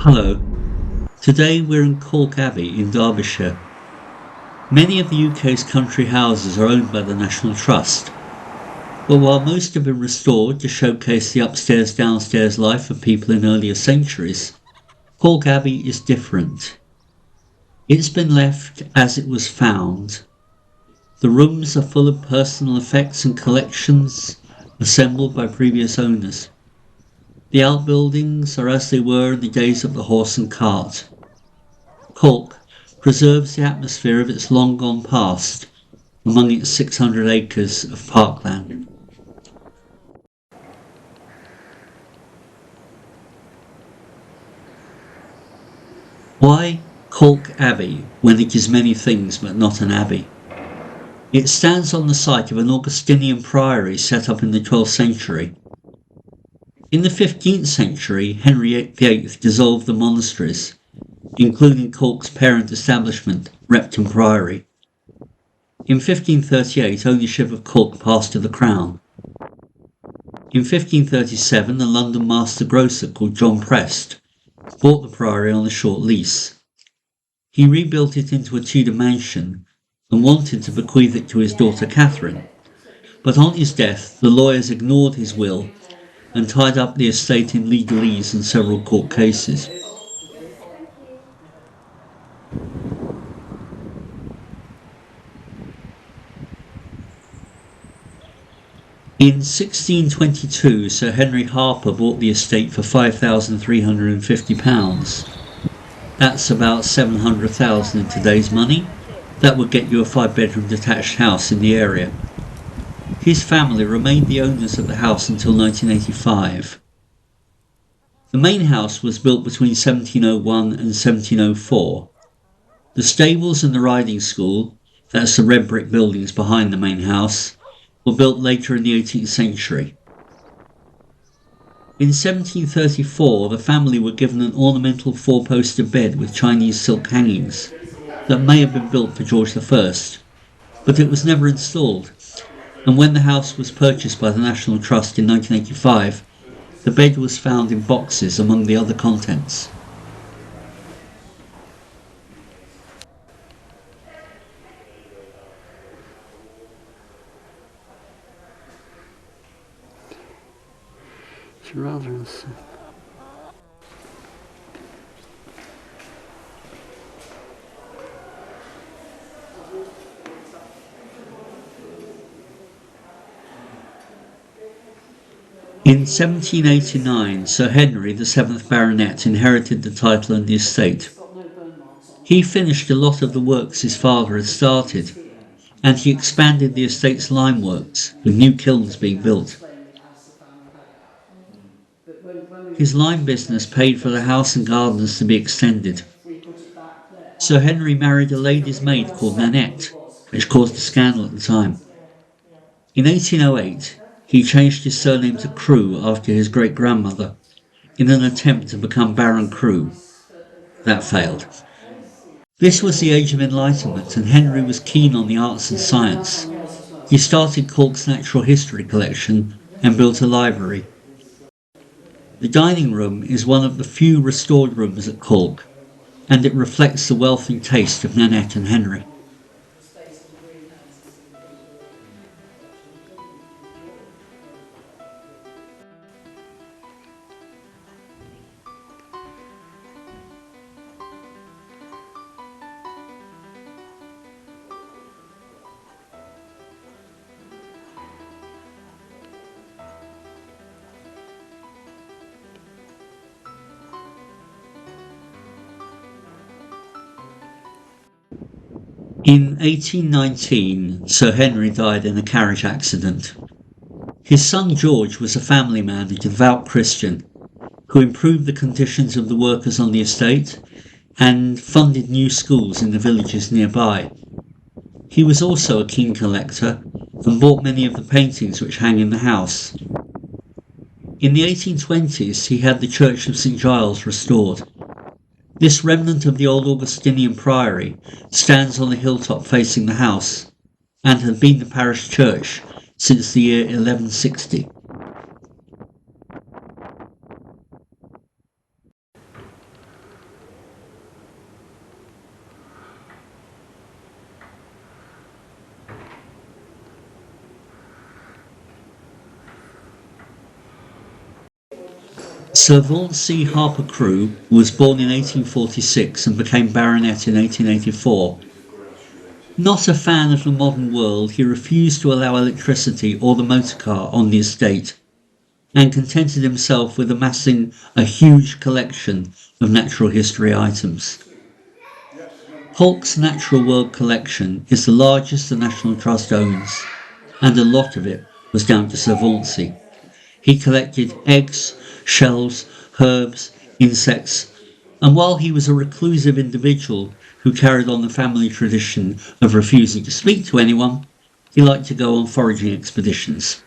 Hello, today we're in Calke Abbey in Derbyshire. Many of the UK's country houses are owned by the National Trust, but while most have been restored to showcase the upstairs-downstairs life of people in earlier centuries, Calke Abbey is different. It's been left as it was found. The rooms are full of personal effects and collections assembled by previous owners. The outbuildings are as they were in the days of the horse and cart. Calke preserves the atmosphere of its long-gone past among its 600 acres of parkland. Why Calke Abbey when it is many things but not an abbey? It stands on the site of an Augustinian priory set up in the 12th century. In the 15th century, Henry VIII dissolved the monasteries, including Calke's parent establishment, Repton Priory. In 1538, ownership of Calke passed to the Crown. In 1537, a London master grocer called John Prest bought the priory on a short lease. He rebuilt it into a Tudor mansion and wanted to bequeath it to his daughter Catherine, but on his death the lawyers ignored his will and tied up the estate in legalese in several court cases. In 1622, Sir Henry Harper bought the estate for £5,350. That's about $700,000 in today's money. That would get you a 5-bedroom detached house in the area. His family remained the owners of the house until 1985. The main house was built between 1701 and 1704. The stables and the riding school, that's the red brick buildings behind the main house, were built later in the 18th century. In 1734, the family were given an ornamental 4-poster bed with Chinese silk hangings that may have been built for George I, but it was never installed, and when the house was purchased by the National Trust in 1985, the bed was found in boxes among the other contents. It's rather In 1789, Sir Henry, the 7th Baronet, inherited the title and the estate. He finished a lot of the works his father had started, and he expanded the estate's lime works, with new kilns being built. His lime business paid for the house and gardens to be extended. Sir Henry married a lady's maid called Nanette, which caused a scandal at the time. In 1808, he changed his surname to Crewe after his great-grandmother, in an attempt to become Baron Crewe. That failed. This was the Age of Enlightenment, and Henry was keen on the arts and science. He started Calke's natural history collection and built a library. The dining room is one of the few restored rooms at Calke, and it reflects the wealth and taste of Nanette and Henry. In 1819, Sir Henry died in a carriage accident. His son George was a family man and a devout Christian, who improved the conditions of the workers on the estate and funded new schools in the villages nearby. He was also a keen collector and bought many of the paintings which hang in the house. In the 1820s, he had the Church of St Giles restored. This remnant of the old Augustinian priory stands on a hilltop facing the house, and had been the parish church since the year 1160. Sir Vaughan Harper Crewe was born in 1846 and became baronet in 1884. Not a fan of the modern world, he refused to allow electricity or the motor car on the estate, and contented himself with amassing a huge collection of natural history items. Calke's Natural World collection is the largest the National Trust owns, and a lot of it was down to Sir Vaughan. He collected eggs, shells, herbs, insects, and while he was a reclusive individual who carried on the family tradition of refusing to speak to anyone, he liked to go on foraging expeditions.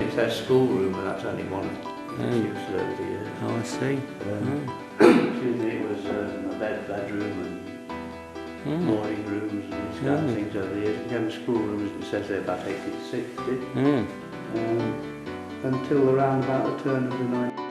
It's their schoolroom, and that's only one of use over the years. Oh, I see. Excuse me, it was a bedroom and morning rooms and these kind of things over the years. It became a schoolroom, as it says there, about 80 to 60. Until around about the turn of the 90s.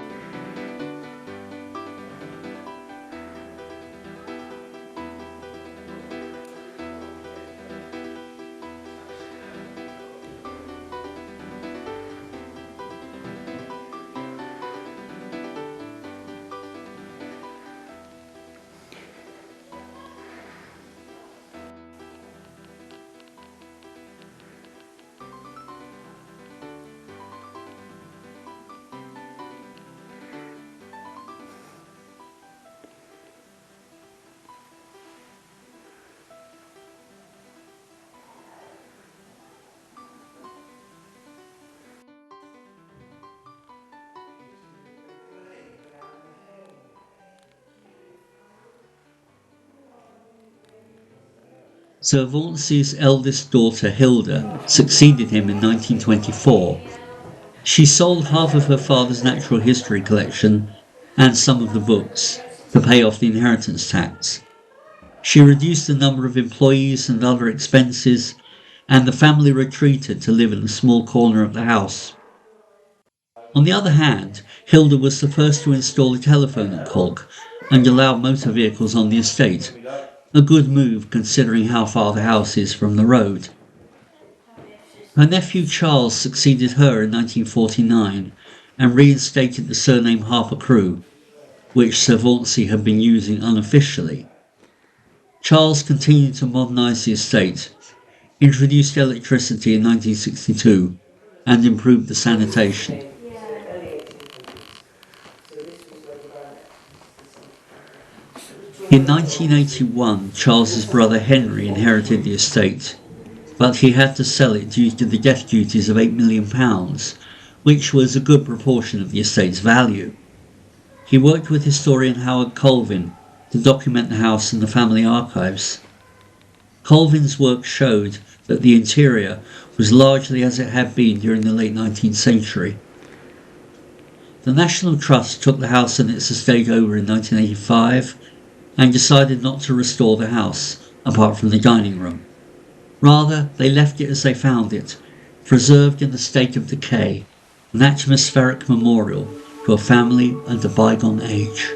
Sir Vaughan's eldest daughter Hilda succeeded him in 1924. She sold half of her father's natural history collection and some of the books to pay off the inheritance tax. She reduced the number of employees and other expenses, and the family retreated to live in a small corner of the house. On the other hand, Hilda was the first to install a telephone at Calke and allow motor vehicles on the estate, a good move considering how far the house is from the road. Her nephew Charles succeeded her in 1949 and reinstated the surname Harper Crewe, which Sir Vaughan had been using unofficially. Charles continued to modernise the estate, introduced electricity in 1962, and improved the sanitation. In 1981, Charles's brother Henry inherited the estate, but he had to sell it due to the death duties of £8 million, which was a good proportion of the estate's value. He worked with historian Howard Colvin to document the house in the family archives. Colvin's work showed that the interior was largely as it had been during the late 19th century. The National Trust took the house and its estate over in 1985 and decided not to restore the house, apart from the dining room. Rather, they left it as they found it, preserved in a state of decay, an atmospheric memorial to a family and a bygone age.